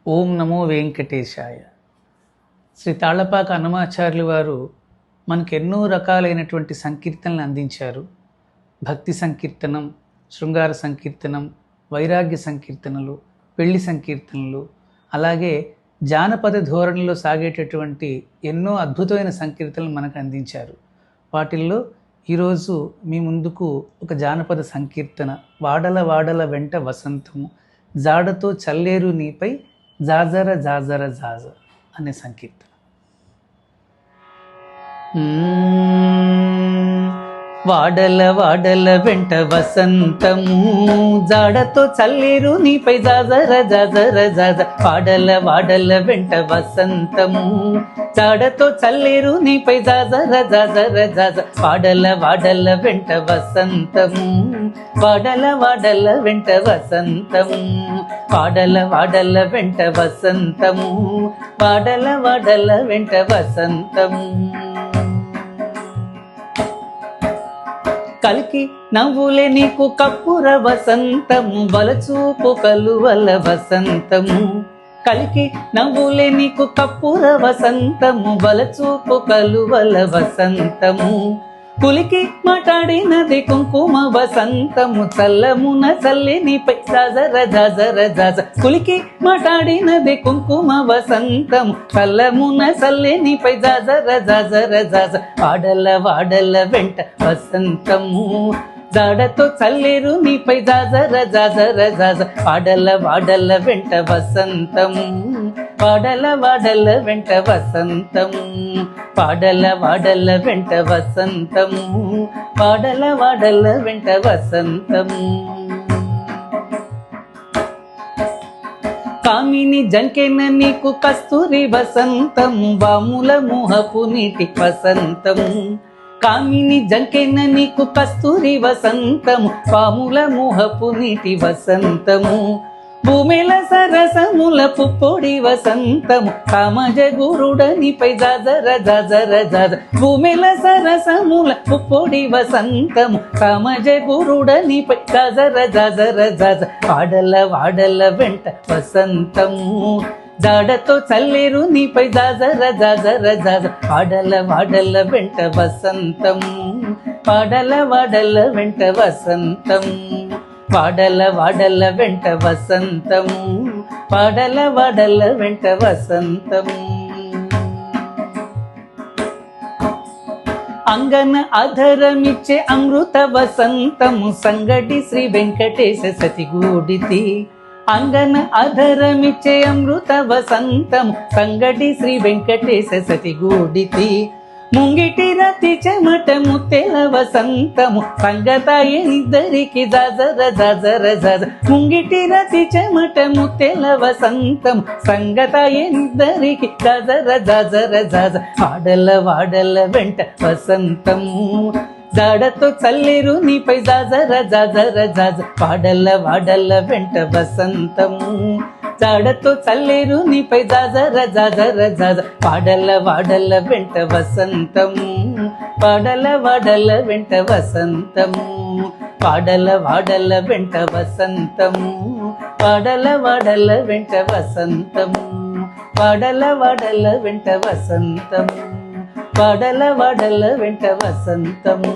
ఓం నమో వెంకటేశాయ. శ్రీ తాళ్లపాక అన్నమాచార్యులు వారు మనకు ఎన్నో రకాలైనటువంటి సంకీర్తనలు అందించారు. భక్తి సంకీర్తనం, శృంగార సంకీర్తనం, వైరాగ్య సంకీర్తనలు, పెళ్లి సంకీర్తనలు, అలాగే జానపద ధోరణిలో సాగేటటువంటి ఎన్నో అద్భుతమైన సంకీర్తనలు మనకు అందించారు. వాటిల్లో ఈరోజు మీ ముందుకు ఒక జానపద సంకీర్తన, వాడల వాడల వెంట వసంతము, జాడతో చల్లేరు నీపై జాజర జాజర జాజ అనే సంకీర్తన. వాడల వాడల వెంట వసంతము, జాడతో చల్లేరు నీపై జాజర జాజర జాజ. వాడల వాడల వెంట వసంతము, జాడతో చల్లేరు నీపై జాజర జాజర జాజ. వాడల వాడల వెంట వసంతము, వాడల వాడల వెంట వసంతము, వాడల వాడల వెంట వసంతము, వాడల వాడల వెంట వసంతము. కలికి నవ్వులే నీకు కప్పుర వసంతము, వలచూపు కలువల వసంతము. కలికి నవ్వులే నీకు కప్పుర వసంతము, వలచూపు కలువల వసంతము. పులికి మాట్లాడినది కుంకుమ వసంతము, చల్లమున చల్లినిపై జాజర జాజర జాజ. పులికి మాట్లాడినది కుంకుమ వసంతము, చల్లమున చల్లినిపై జాజర జాజర జాజ. వాడల వాడల వెంట వసంతము, జాడతో చల్లేరు నీపై జాజర జాజర జాజ. వాడల వాడల వెంట వసంతము, వాడల వాడల వెంట వసంతము, వాడల వాడల వెంట వసంతము, వాడల వాడల వెంట వసంతము. కామిని జంకెన నీకు కస్తూరి వసంతము, వాముల మోహపు నీటి వసంతము. కామిని జంకెన నీకు కస్తూరి వసంతము, వాముల మోహపు నీటి వసంతము. భూమిల సరసముల పుప్పొడి వసంతము, కామజ గురుడనిపై జాజర జాజర జాజ. భూమిల సరసముల పుప్పొడి వసంతము, కామజ గురుడనిపై జాజర జాజర జాజ. వాడల వాడల వెంట వసంతము, జాడతో చల్లేరు నీపై జాజర జాజర జాజ. వాడల వాడల వెంట వసంతము, వాడల వాడల వెంట వసంతము, వాడల వాడల వెంట వసంతము, వాడల వాడల వెంట వసంతము. అంగన అధరమిచ్చే అమృత వసంతము, సంగటి శ్రీ వెంకటేశ సతిగూడితి. అంగన అధరమిచ్చే అమృత వసంతము, సంగటి శ్రీ వెంకటేశ సతిగూడితి. ముంగిటి రతి చెమట ముత్తెల వసంతము, సంగతాయి ఇద్దరికి జాజర జాజర జాజ. ముంగిటి రతి చెమట ముత్తెల వసంతము, సంగతాయి ఇద్దరికి జాజర జాజర జాజ. వాడల వాడల వెంట వసంతము, జాడతో చల్లేరు నీపై జాజర జాజర జాజ. వాడల వాడల వెంట వసంతము, జాడతో చల్లేరు నీపై జాజర జాజర జాజ. వాడల వాడల వెంట వసంతము, వాడల వాడల వెంట వసంతము, వాడల వాడల వెంట వసంతము, వాడల వాడల వెంట వసంతము, వాడల వాడల వెంట వసంతము, వాడల వాడల వెంట వసంతము.